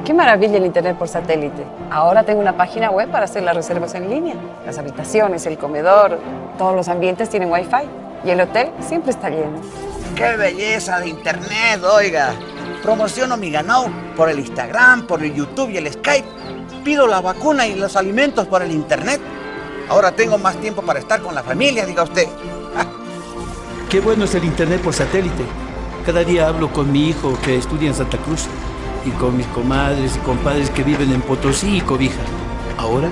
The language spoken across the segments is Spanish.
Qué maravilla el internet por satélite. Ahora tengo una página web para hacer las reservas en línea. Las habitaciones, el comedor, todos los ambientes tienen Wi-Fi. Y el hotel siempre está lleno. ¡Qué belleza de internet, oiga! Promociono mi ganado por el Instagram, por el YouTube y el Skype. Pido la vacuna y los alimentos por el internet. Ahora tengo más tiempo para estar con la familia, diga usted. Qué bueno es el internet por satélite. Cada día hablo con mi hijo que estudia en Santa Cruz y con mis comadres y compadres que viven en Potosí y Cobija. Ahora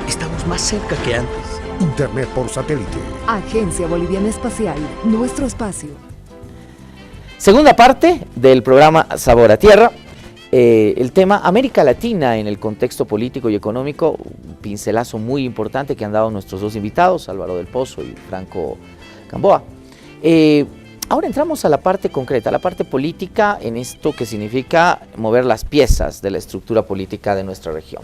estamos más cerca que antes. Internet por satélite. Agencia Boliviana Espacial, nuestro espacio. Segunda parte del programa Sabor a Tierra. El tema América Latina en el contexto político y económico, un pincelazo muy importante que han dado nuestros dos invitados, Álvaro del Pozo y Franco Gamboa. Ahora entramos a la parte concreta, a la parte política, en esto que significa mover las piezas de la estructura política de nuestra región.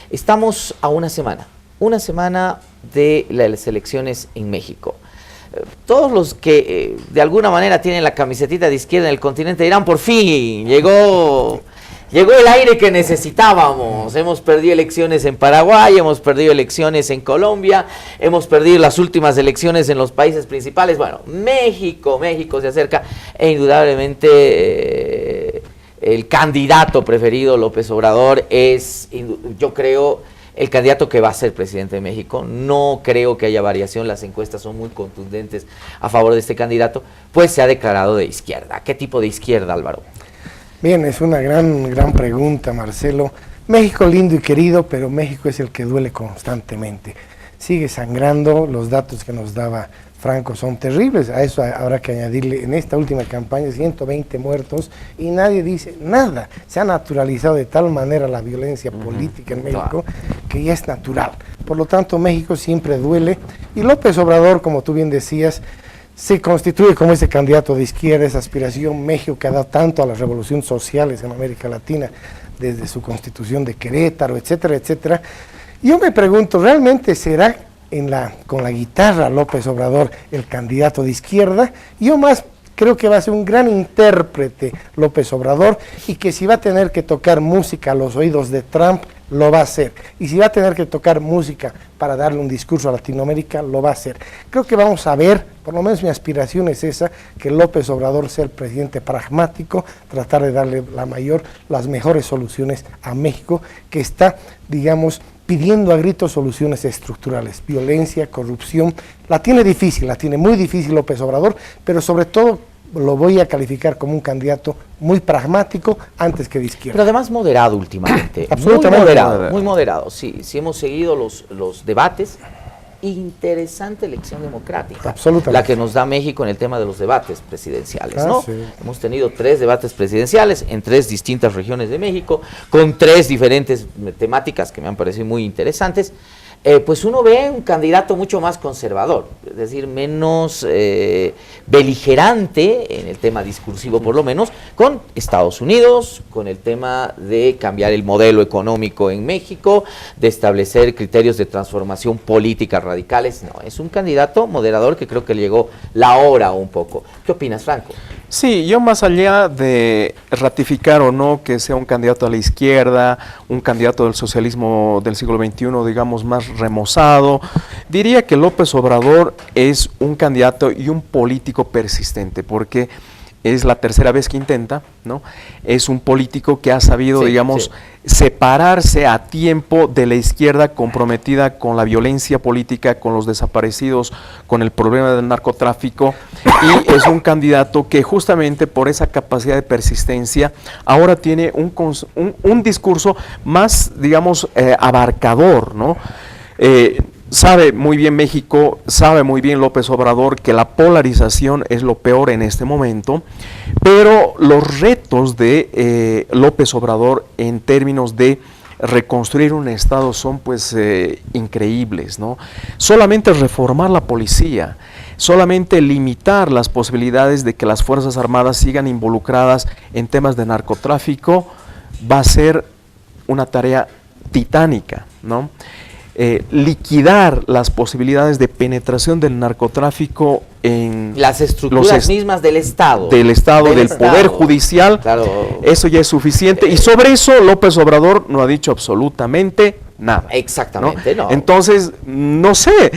Estamos a una semana de las elecciones en México. Todos los que de alguna manera tienen la camisetita de izquierda en el continente dirán, por fin, llegó el aire que necesitábamos. Hemos perdido elecciones en Paraguay, hemos perdido elecciones en Colombia, hemos perdido las últimas elecciones en los países principales. Bueno, México se acerca e indudablemente el candidato preferido, López Obrador, es, yo creo, el candidato que va a ser presidente de México. No creo que haya variación, las encuestas son muy contundentes a favor de este candidato, pues se ha declarado de izquierda. ¿Qué tipo de izquierda, Álvaro? Bien, es una gran pregunta, Marcelo. México lindo y querido, pero México es el que duele constantemente. Sigue sangrando, los datos que nos daba Franco son terribles, a eso habrá que añadirle en esta última campaña 120 muertos y nadie dice nada. Se ha naturalizado de tal manera la violencia política en México que ya es natural. Por lo tanto, México siempre duele y López Obrador, como tú bien decías, se constituye como ese candidato de izquierda, esa aspiración México que ha dado tanto a las revoluciones sociales en América Latina, desde su constitución de Querétaro, etcétera, etcétera. Yo me pregunto, ¿realmente será con la guitarra López Obrador el candidato de izquierda? Yo más creo que va a ser un gran intérprete López Obrador y que si va a tener que tocar música a los oídos de Trump, lo va a hacer. Y si va a tener que tocar música para darle un discurso a Latinoamérica, lo va a hacer. Creo que vamos a ver, por lo menos mi aspiración es esa, que López Obrador sea el presidente pragmático, tratar de darle las mejores soluciones a México, que está, digamos, pidiendo a gritos soluciones estructurales, violencia, corrupción. La tiene muy difícil López Obrador, pero sobre todo lo voy a calificar como un candidato muy pragmático antes que de izquierda. Pero además moderado últimamente. Absolutamente muy moderado. Sí, hemos seguido los debates. Interesante elección democrática, la que nos da México en el tema de los debates presidenciales, ¿no? Sí. Hemos tenido 3 debates presidenciales en 3 distintas regiones de México, con 3 diferentes temáticas que me han parecido muy interesantes. Pues uno ve un candidato mucho más conservador, es decir, menos beligerante en el tema discursivo, por lo menos, con Estados Unidos, con el tema de cambiar el modelo económico en México, de establecer criterios de transformación política radicales. No, es un candidato moderador que creo que le llegó la hora un poco. ¿Qué opinas, Franco? Sí, yo más allá de ratificar o no que sea un candidato a la izquierda, un candidato del socialismo del siglo XXI, digamos, más remozado, diría que López Obrador es un candidato y un político persistente, porque es la tercera vez que intenta, ¿no? Es un político que ha sabido, digamos, separarse a tiempo de la izquierda comprometida con la violencia política, con los desaparecidos, con el problema del narcotráfico, y es un candidato que justamente por esa capacidad de persistencia ahora tiene un discurso más, digamos, abarcador, ¿no? Sabe muy bien México, sabe muy bien López Obrador que la polarización es lo peor en este momento, pero los retos de López Obrador en términos de reconstruir un Estado son pues increíbles, ¿no? Solamente reformar la policía, solamente limitar las posibilidades de que las Fuerzas Armadas sigan involucradas en temas de narcotráfico va a ser una tarea titánica, ¿no? Liquidar las posibilidades de penetración del narcotráfico en las estructuras mismas del Estado. Del Poder Judicial, claro. Eso ya es suficiente. Y sobre eso López Obrador no ha dicho absolutamente nada. Exactamente, ¿no? Entonces, no sé,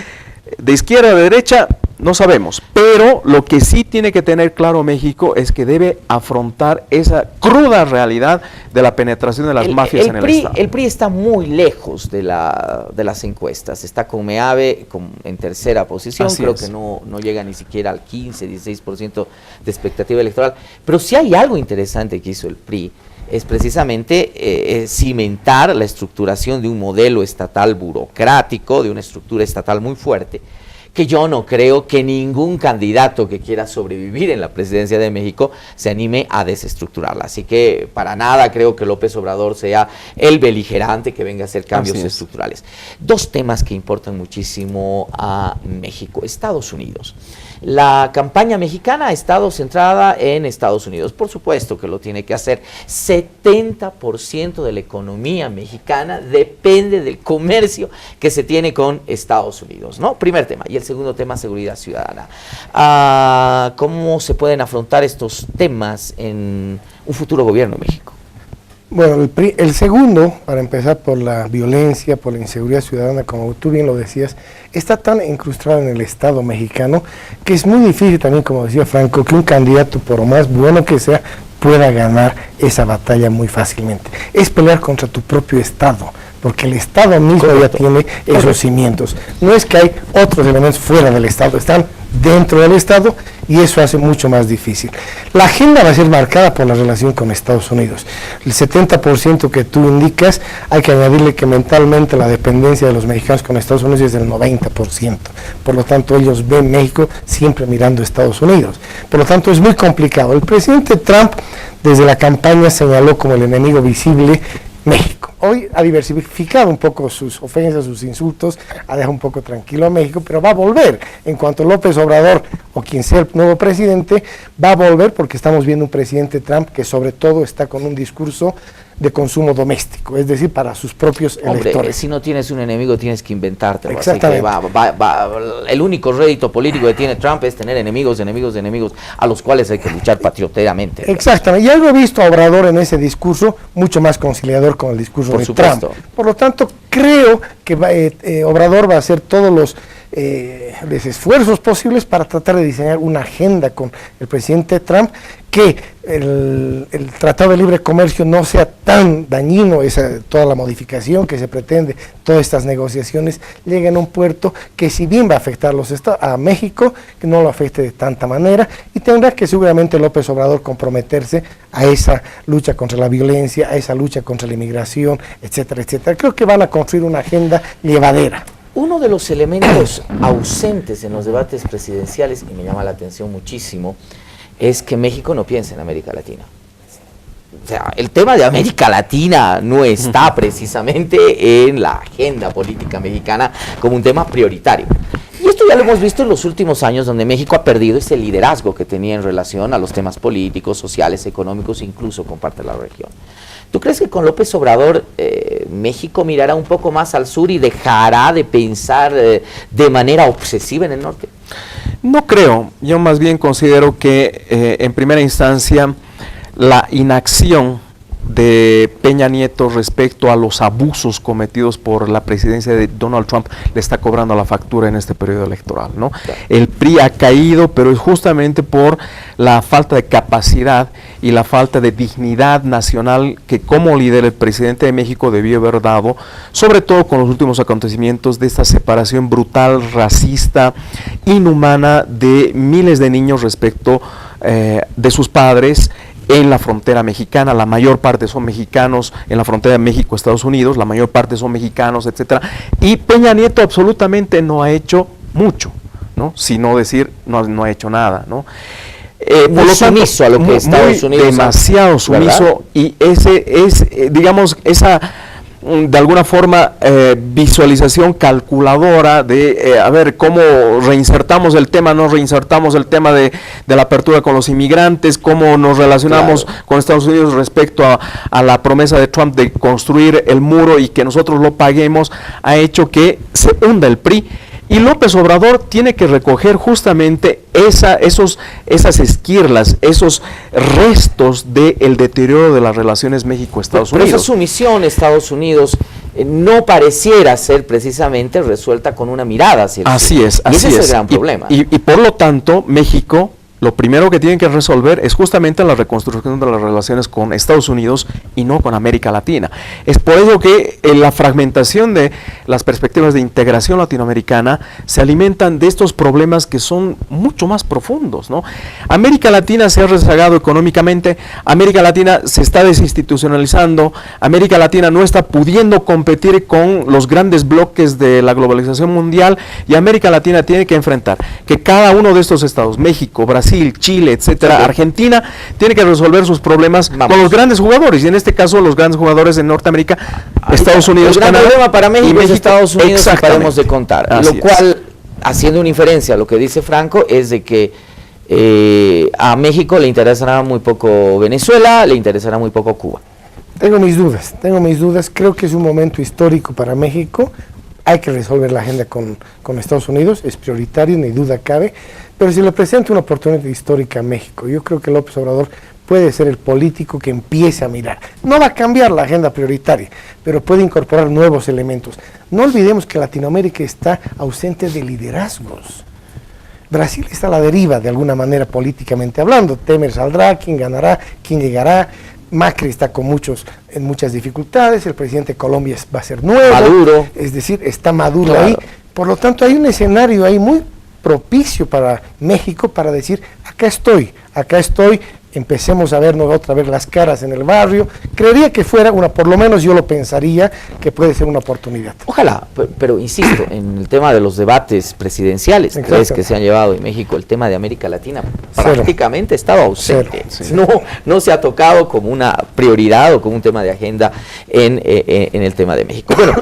de izquierda a derecha, no sabemos. Pero lo que sí tiene que tener claro México es que debe afrontar esa cruda realidad de la penetración de las mafias en el Estado. El PRI está muy lejos de las encuestas. Está con MEAVE en tercera posición. Creo que no llega ni siquiera al 15, 16% de expectativa electoral. Pero si hay algo interesante que hizo el PRI, es precisamente cimentar la estructuración de un modelo estatal burocrático, de una estructura estatal muy fuerte, que yo no creo que ningún candidato que quiera sobrevivir en la presidencia de México se anime a desestructurarla. Así que para nada creo que López Obrador sea el beligerante que venga a hacer cambios estructurales. Dos temas que importan muchísimo a México. Estados Unidos. La campaña mexicana ha estado centrada en Estados Unidos. Por supuesto que lo tiene que hacer. 70% de la economía mexicana depende del comercio que se tiene con Estados Unidos, ¿no? Primer tema. Y el segundo tema, seguridad ciudadana. ¿Cómo se pueden afrontar estos temas en un futuro gobierno de México? Bueno, el segundo, para empezar por la violencia, por la inseguridad ciudadana, como tú bien lo decías, está tan incrustada en el Estado mexicano que es muy difícil también, como decía Franco, que un candidato, por más bueno que sea, pueda ganar esa batalla muy fácilmente. Es pelear contra tu propio Estado, porque el Estado mismo ya tiene esos cimientos. No es que hay otros elementos fuera del Estado, están dentro del Estado y eso hace mucho más difícil. La agenda va a ser marcada por la relación con Estados Unidos. El 70% que tú indicas, hay que añadirle que mentalmente la dependencia de los mexicanos con Estados Unidos es del 90%. Por lo tanto, ellos ven México siempre mirando a Estados Unidos. Por lo tanto, es muy complicado. El presidente Trump, desde la campaña, señaló como el enemigo visible México. Hoy ha diversificado un poco sus ofensas, sus insultos, ha dejado un poco tranquilo a México, pero va a volver. En cuanto López Obrador o quien sea el nuevo presidente, va a volver porque estamos viendo un presidente Trump que sobre todo está con un discurso de consumo doméstico, es decir, para sus propios electores. Si no tienes un enemigo, tienes que inventártelo. Exactamente. Así que el único rédito político que tiene Trump es tener enemigos, a los cuales hay que luchar patrioteramente. Exactamente. Y algo he visto a Obrador en ese discurso, mucho más conciliador con el discurso de Trump. Por lo tanto, creo que Obrador va a hacer todos los esfuerzos posibles para tratar de diseñar una agenda con el presidente Trump, que el Tratado de Libre Comercio no sea tan dañino, toda la modificación que se pretende, todas estas negociaciones lleguen a un puerto que si bien va a afectar a México, que no lo afecte de tanta manera, y tendrá que seguramente López Obrador comprometerse a esa lucha contra la violencia, a esa lucha contra la inmigración, etcétera, etcétera. Creo que van a construir una agenda llevadera. Uno de los elementos ausentes en los debates presidenciales, y me llama la atención muchísimo, es que México no piensa en América Latina. O sea, el tema de América Latina no está precisamente en la agenda política mexicana como un tema prioritario. Y esto ya lo hemos visto en los últimos años, donde México ha perdido ese liderazgo que tenía en relación a los temas políticos, sociales, económicos, incluso con parte de la región. ¿Tú crees que con López Obrador México mirará un poco más al sur y dejará de pensar de manera obsesiva en el norte? No creo. Yo más bien considero que en primera instancia la inacción de Peña Nieto respecto a los abusos cometidos por la presidencia de Donald Trump le está cobrando la factura en este periodo electoral, ¿no? Claro. El PRI ha caído, pero es justamente por la falta de capacidad y la falta de dignidad nacional que como líder el presidente de México debió haber dado, sobre todo con los últimos acontecimientos de esta separación brutal, racista, inhumana de miles de niños respecto de sus padres en la frontera mexicana. La mayor parte son mexicanos en la frontera de México-Estados Unidos, la mayor parte son mexicanos, etcétera, y Peña Nieto absolutamente no ha hecho mucho, ¿no? Si no decir, no ha hecho nada, ¿no? Por lo sumiso a lo que Estados Unidos demasiado sumiso, ¿verdad? Y ese es, digamos, esa de alguna forma visualización calculadora de a ver cómo reinsertamos el tema, no reinsertamos el tema de la apertura con los inmigrantes, cómo nos relacionamos con Estados Unidos respecto a la promesa de Trump de construir el muro y que nosotros lo paguemos, ha hecho que se hunda el PRI Y López Obrador tiene que recoger justamente esas esquirlas, esos restos del deterioro de las relaciones México-Estados Unidos. Pero esa sumisión Estados Unidos no pareciera ser precisamente resuelta con una mirada hacia el Así sur. es, y así ese es es. el gran problema. Y por lo tanto, México, lo primero que tiene que resolver es justamente la reconstrucción de las relaciones con Estados Unidos y no con América Latina. Es por eso que la fragmentación de las perspectivas de integración latinoamericana se alimentan de estos problemas que son mucho más profundos, ¿no? América Latina se ha rezagado económicamente, América Latina se está desinstitucionalizando, América Latina no está pudiendo competir con los grandes bloques de la globalización mundial, y América Latina tiene que enfrentar que cada uno de estos estados, México, Brasil, Chile, etcétera, sí, Argentina, tiene que resolver sus problemas con los grandes jugadores, y en este caso los grandes jugadores de Norteamérica, Estados Unidos, el gran Canadá, problema para México es Estados Unidos, y paremos de contar. Así lo cual, haciendo una inferencia a lo que dice Franco, es de que a México le interesará muy poco Venezuela, le interesará muy poco Cuba. Tengo mis dudas, creo que es un momento histórico para México. Hay que resolver la agenda con Estados Unidos, es prioritario, ni duda cabe, pero si le presenta una oportunidad histórica a México, yo creo que López Obrador puede ser el político que empiece a mirar. No va a cambiar la agenda prioritaria, pero puede incorporar nuevos elementos. No olvidemos que Latinoamérica está ausente de liderazgos. Brasil está a la deriva, de alguna manera, políticamente hablando. Temer saldrá, quién ganará, quién llegará. Macri está en muchas dificultades, el presidente de Colombia va a ser nuevo, Maduro. Es decir, está Maduro, claro, ahí, por lo tanto hay un escenario ahí muy propicio para México para decir, acá estoy, empecemos a vernos otra vez las caras en el barrio. Creería que fuera por lo menos yo lo pensaría, que puede ser una oportunidad. Ojalá, pero insisto, en el tema de los debates presidenciales, tres que se han llevado en México, el tema de América Latina prácticamente estaba ausente. Sí. No se ha tocado como una prioridad o como un tema de agenda en el tema de México. Bueno,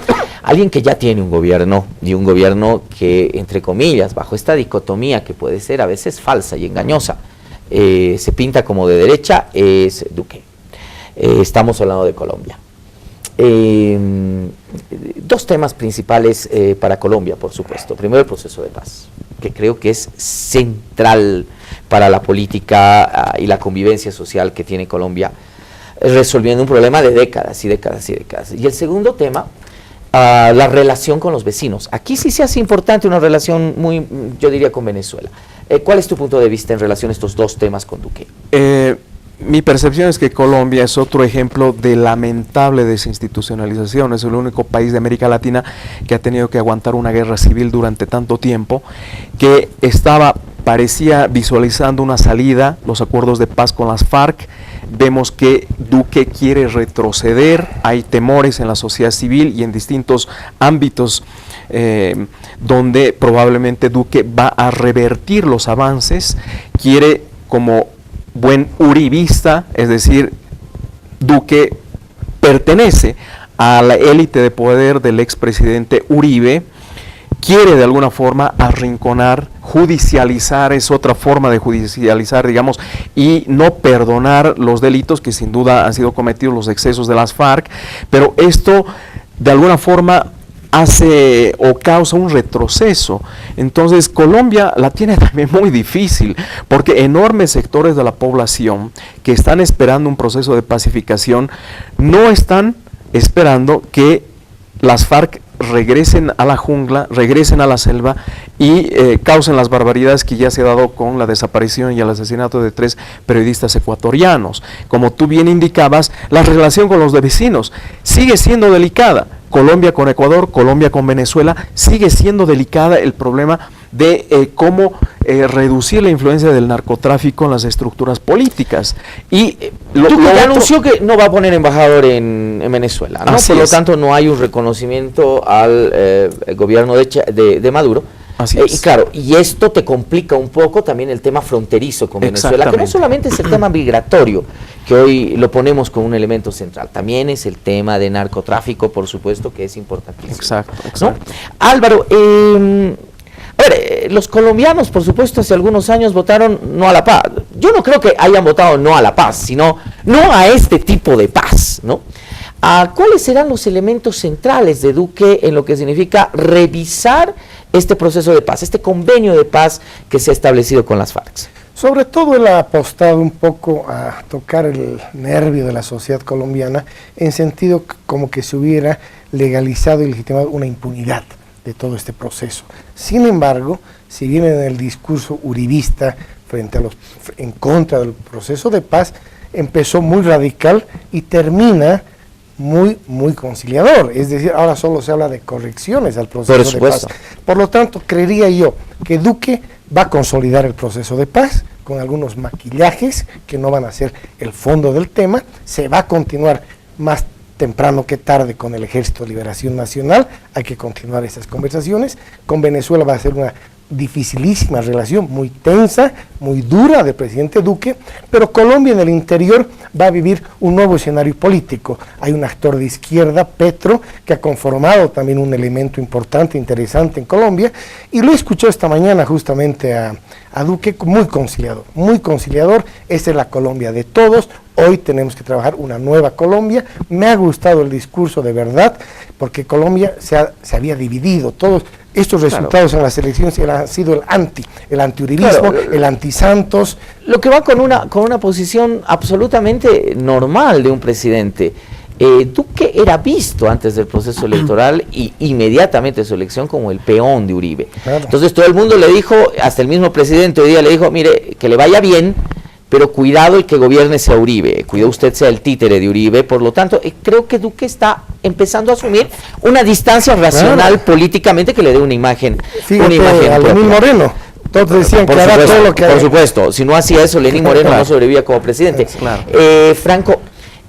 alguien que ya tiene un gobierno, y un gobierno que, entre comillas, bajo esta dicotomía que puede ser a veces falsa y engañosa, se pinta como de derecha, es Duque. Estamos hablando de Colombia. Dos temas principales para Colombia, por supuesto. Primero, el proceso de paz, que creo que es central para la política y la convivencia social que tiene Colombia, resolviendo un problema de décadas y décadas y décadas. Y el segundo tema, la relación con los vecinos. Aquí sí se hace importante una relación muy, yo diría, con Venezuela. ¿Cuál es tu punto de vista en relación a estos dos temas con Duque? Mi percepción es que Colombia es otro ejemplo de lamentable desinstitucionalización. Es el único país de América Latina que ha tenido que aguantar una guerra civil durante tanto tiempo, que parecía visualizando una salida, los acuerdos de paz con las FARC. Vemos que Duque quiere retroceder, hay temores en la sociedad civil y en distintos ámbitos donde probablemente Duque va a revertir los avances, quiere, como buen uribista, es decir, Duque pertenece a la élite de poder del expresidente Uribe, quiere de alguna forma arrinconar, judicializar, es otra forma de judicializar, digamos, y no perdonar los delitos que sin duda han sido cometidos, los excesos de las FARC, pero esto de alguna forma hace o causa un retroceso. Entonces Colombia la tiene también muy difícil, porque enormes sectores de la población que están esperando un proceso de pacificación no están esperando que las FARC regresen a la jungla, regresen a la selva y causen las barbaridades que ya se ha dado con la desaparición y el asesinato de 3 periodistas ecuatorianos. Como tú bien indicabas, la relación con los vecinos sigue siendo delicada. Colombia con Ecuador, Colombia con Venezuela, sigue siendo delicada el problema de cómo reducir la influencia del narcotráfico en las estructuras políticas. Y Duque anunció que no va a poner embajador en Venezuela, ¿no? Por lo tanto, no hay un reconocimiento al gobierno de Maduro. Y claro, y esto te complica un poco también el tema fronterizo con Venezuela, que no solamente es el tema migratorio, que hoy lo ponemos como un elemento central, también es el tema de narcotráfico, por supuesto, que es importantísimo. Exacto. ¿No? Álvaro, los colombianos, por supuesto, hace algunos años votaron no a la paz. Yo no creo que hayan votado no a la paz, sino no a este tipo de paz, ¿no? ¿Cuáles serán los elementos centrales de Duque en lo que significa revisar este proceso de paz, este convenio de paz que se ha establecido con las FARC? Sobre todo él ha apostado un poco a tocar el nervio de la sociedad colombiana en sentido como que se hubiera legalizado y legitimado una impunidad de todo este proceso. Sin embargo, si bien en el discurso uribista en contra del proceso de paz, empezó muy radical y termina muy conciliador, es decir, ahora solo se habla de correcciones al proceso de paz. Por lo tanto, creería yo que Duque va a consolidar el proceso de paz con algunos maquillajes que no van a ser el fondo del tema, se va a continuar más temprano que tarde con el Ejército de Liberación Nacional, hay que continuar esas conversaciones, con Venezuela va a ser una dificilísima relación, muy tensa, muy dura del presidente Duque, pero Colombia en el interior va a vivir un nuevo escenario político. Hay un actor de izquierda, Petro, que ha conformado también un elemento importante, interesante en Colombia, y lo he escuchado esta mañana justamente a Duque, muy conciliador, esta es la Colombia de todos, hoy tenemos que trabajar una nueva Colombia. Me ha gustado el discurso de verdad, porque Colombia se había dividido, todos estos resultados en las elecciones han sido el antiuribismo, el anti-Santos. Lo que va con una posición absolutamente normal de un presidente. Duque era visto antes del proceso electoral y inmediatamente de su elección como el peón de Uribe. Claro. Entonces todo el mundo le dijo, hasta el mismo presidente hoy día le dijo, mire, que le vaya bien, pero cuidado el que gobierne sea Uribe, cuidado usted sea el títere de Uribe. Por lo tanto, creo que Duque está empezando a asumir una distancia racional políticamente que le dé una imagen. Fíjate, a Lenín Moreno. Todos decían que hará todo lo que por supuesto, si no hacía eso, Lenín Moreno no sobrevivía como presidente. Franco,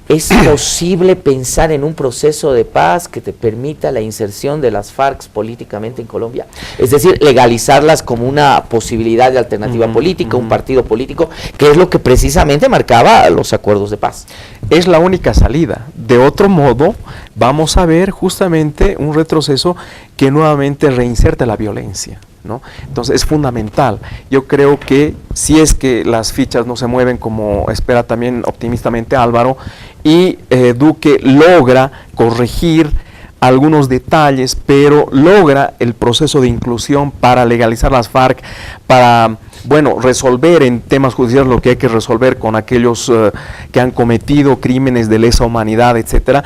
¿es posible pensar en un proceso de paz que te permita la inserción de las FARC políticamente en Colombia? Es decir, legalizarlas como una posibilidad de alternativa política, un partido político, que es lo que precisamente marcaba los acuerdos de paz. Es la única salida. De otro modo, vamos a ver justamente un retroceso que nuevamente reinserte la violencia, ¿no? Entonces es fundamental. Yo creo que si es que las fichas no se mueven como espera también optimistamente Álvaro, y Duque logra corregir algunos detalles, pero logra el proceso de inclusión para legalizar las FARC, para resolver en temas judiciales lo que hay que resolver con aquellos que han cometido crímenes de lesa humanidad, etcétera.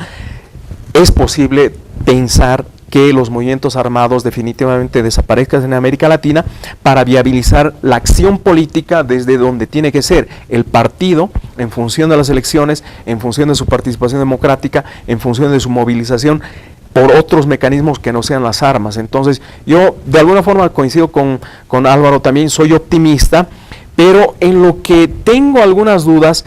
Es posible pensar que los movimientos armados definitivamente desaparezcan en América Latina para viabilizar la acción política desde donde tiene que ser el partido, en función de las elecciones, en función de su participación democrática, en función de su movilización por otros mecanismos que no sean las armas. Entonces yo de alguna forma coincido con Álvaro también, soy optimista, pero en lo que tengo algunas dudas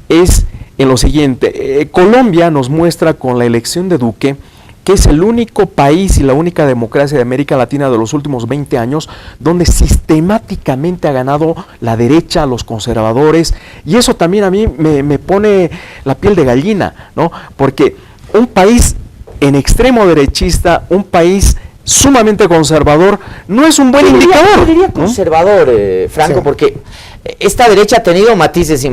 es en lo siguiente. Colombia nos muestra con la elección de Duque que es el único país y la única democracia de América Latina de los últimos 20 años donde sistemáticamente ha ganado la derecha, los conservadores, y eso también a mí me pone la piel de gallina, ¿no? Porque un país en extremo derechista, un país sumamente conservador, no es un buen indicador. Yo diría conservador, Franco, porque esta derecha ha tenido matices y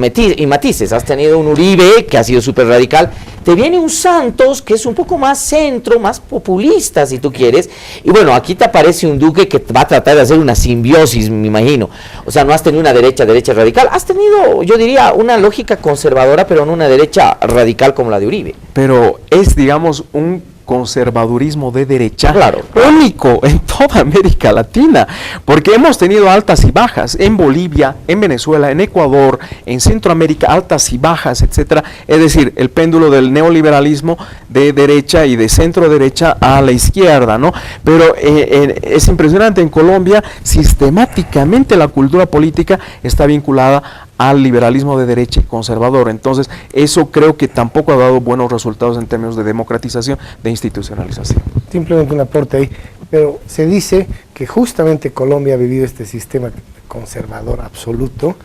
matices. Has tenido un Uribe que ha sido súper radical, te viene un Santos que es un poco más centro, más populista si tú quieres, y bueno, aquí te aparece un Duque que va a tratar de hacer una simbiosis, me imagino. O sea, no has tenido una derecha radical, has tenido, yo diría, una lógica conservadora, pero no una derecha radical como la de Uribe. Pero es, digamos, un conservadurismo de derecha único en toda América Latina, porque hemos tenido altas y bajas en Bolivia, en Venezuela, en Ecuador, en Centroamérica, altas y bajas, etcétera. Es decir, el péndulo del neoliberalismo de derecha y de centro derecha a la izquierda, ¿no? Pero es impresionante, en Colombia sistemáticamente la cultura política está vinculada al liberalismo de derecha y conservador. Entonces eso creo que tampoco ha dado buenos resultados en términos de democratización, de institucionalización. Simplemente un aporte ahí, pero se dice que justamente Colombia ha vivido este sistema conservador absoluto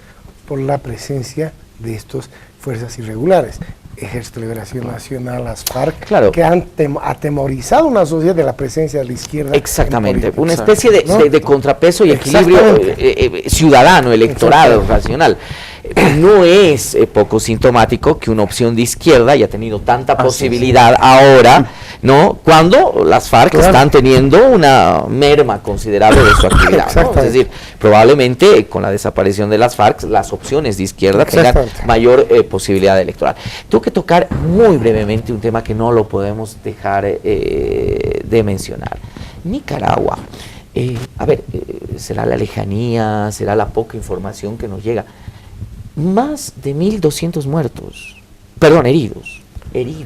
por la presencia de estas fuerzas irregulares, Ejército de Liberación Nacional, las FARC, que han atemorizado una sociedad de la presencia de la izquierda. Exactamente, una especie de contrapeso y equilibrio ciudadano, electoral, racional. No es poco sintomático que una opción de izquierda haya tenido tanta posibilidad ahora ¿no? Cuando las FARC están teniendo una merma considerable de su actividad, ¿no? Es decir, probablemente con la desaparición de las FARC, las opciones de izquierda tengan mayor posibilidad electoral. Tengo que tocar muy brevemente un tema que no lo podemos dejar de mencionar. Nicaragua. A ver, será la lejanía, será la poca información que nos llega. Más de 1.200 muertos, perdón, heridos. Casi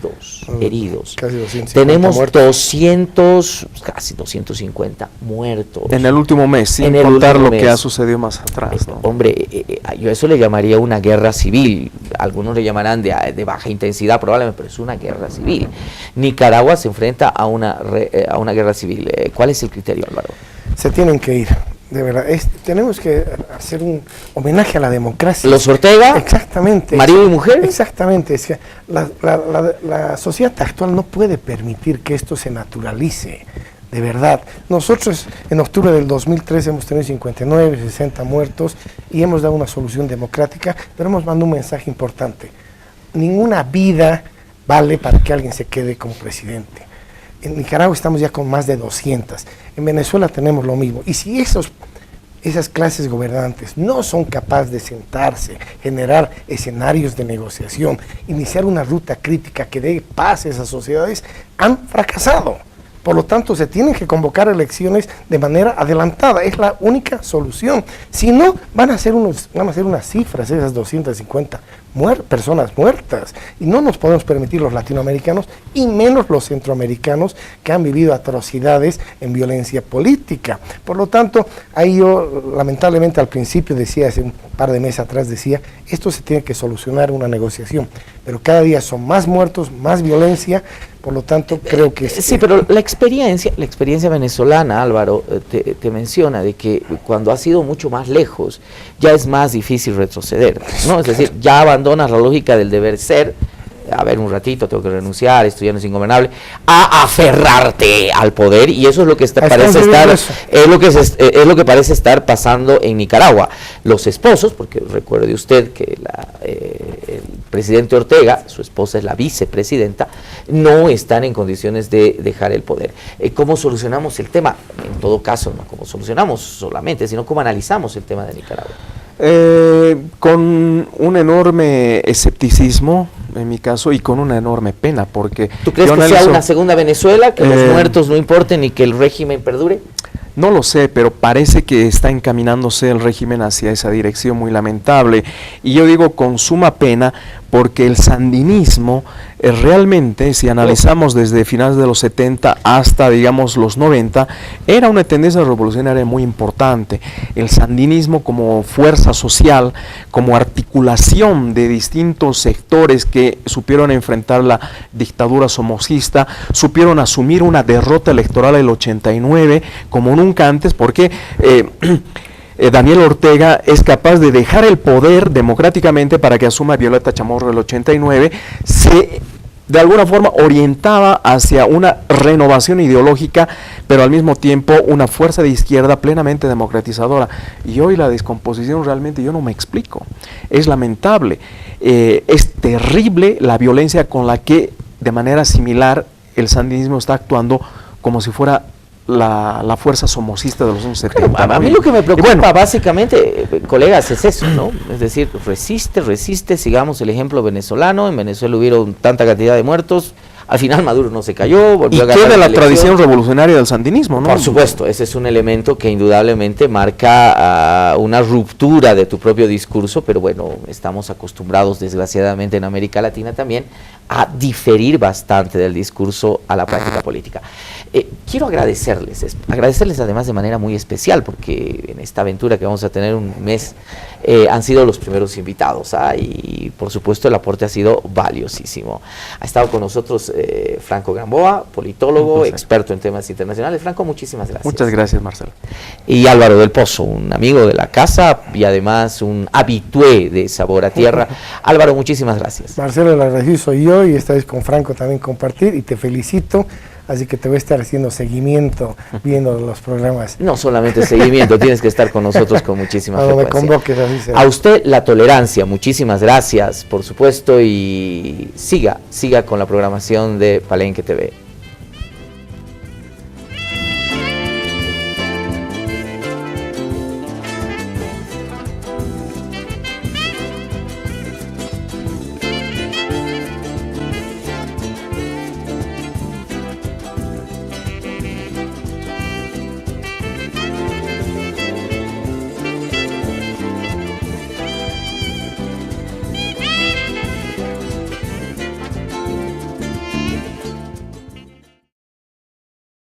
250 Tenemos muertos. casi 250 muertos. En el último mes, sin contar lo que ha sucedido más atrás, ¿no? Hombre, yo eso le llamaría una guerra civil. Algunos le llamarán de baja intensidad probablemente, pero es una guerra civil. Nicaragua se enfrenta a una guerra civil. ¿Cuál es el criterio, Álvaro? Se tienen que ir. De verdad, tenemos que hacer un homenaje a la democracia. ¿Los Ortega? Exactamente. ¿Marido y mujer? Exactamente. Es que la sociedad actual no puede permitir que esto se naturalice. De verdad. Nosotros en octubre del 2013 hemos tenido 59, 60 muertos y hemos dado una solución democrática, pero hemos mandado un mensaje importante. Ninguna vida vale para que alguien se quede como presidente. En Nicaragua estamos ya con más de 200. En Venezuela tenemos lo mismo. Y si esas clases gobernantes no son capaces de sentarse, generar escenarios de negociación, iniciar una ruta crítica que dé paz a esas sociedades, han fracasado. Por lo tanto, se tienen que convocar elecciones de manera adelantada. Es la única solución. Si no, van a ser unas cifras, esas 250 personas muertas. Y no nos podemos permitir los latinoamericanos, y menos los centroamericanos, que han vivido atrocidades en violencia política. Por lo tanto, ahí yo, lamentablemente, al principio decía, hace un par de meses atrás decía, esto se tiene que solucionar en una negociación. Pero cada día son más muertos, más violencia. Por lo tanto, creo que... Sí, pero la experiencia venezolana, Álvaro, te menciona de que cuando has ido mucho más lejos, ya es más difícil retroceder, ¿no? Es decir, ya abandonas la lógica del deber ser, a ver, un ratito, tengo que renunciar, esto ya no es ingobernable, a aferrarte al poder, y eso es lo que es lo que parece estar pasando en Nicaragua. Los esposos, porque recuerde usted que el presidente Ortega, su esposa es la vicepresidenta, no están en condiciones de dejar el poder. ¿Cómo solucionamos el tema? En todo caso, no cómo solucionamos solamente, sino cómo analizamos el tema de Nicaragua. Con un enorme escepticismo, en mi caso, y con una enorme pena, porque... ¿Tú crees que sea una segunda Venezuela, que los muertos no importen y que el régimen perdure? No lo sé, pero parece que está encaminándose el régimen hacia esa dirección muy lamentable. Y yo digo con suma pena porque el sandinismo realmente, si analizamos desde finales de los 70 hasta, digamos, los 90, era una tendencia revolucionaria muy importante. El sandinismo como fuerza social, como articulación de distintos sectores que supieron enfrentar la dictadura somocista, supieron asumir una derrota electoral del 89 como nunca antes, porque... Daniel Ortega es capaz de dejar el poder democráticamente para que asuma Violeta Chamorro el 89, se de alguna forma orientaba hacia una renovación ideológica, pero al mismo tiempo una fuerza de izquierda plenamente democratizadora. Y hoy la descomposición realmente yo no me explico, es lamentable, es terrible la violencia con la que de manera similar el sandinismo está actuando como si fuera la fuerza somocista de los años 70. A mí lo que me preocupa básicamente, colegas, es eso, ¿no? Es decir, resiste, sigamos el ejemplo venezolano. En Venezuela hubieron tanta cantidad de muertos, al final Maduro no se cayó, volvió a ganar. Y queda la tradición revolucionaria del sandinismo, ¿no? Por supuesto, ese es un elemento que indudablemente marca una ruptura de tu propio discurso, pero bueno, estamos acostumbrados desgraciadamente en América Latina también a diferir bastante del discurso a la práctica política. Quiero agradecerles además de manera muy especial, porque en esta aventura que vamos a tener un mes han sido los primeros invitados, y por supuesto el aporte ha sido valiosísimo. Ha estado con nosotros Franco Gamboa, politólogo, experto en temas internacionales. Franco, muchísimas gracias. Muchas gracias, Marcelo. Y Álvaro del Pozo, un amigo de la casa y además un habitué de Sabor a Tierra. Álvaro, muchísimas gracias. Marcelo, el agradecido soy yo, y esta vez con Franco también compartir, y te felicito. Así que te voy a estar haciendo seguimiento, viendo los programas. No solamente seguimiento, tienes que estar con nosotros con muchísima frecuencia. Me convoques, así será. A usted la tolerancia, muchísimas gracias, por supuesto, y siga con la programación de Palenque TV.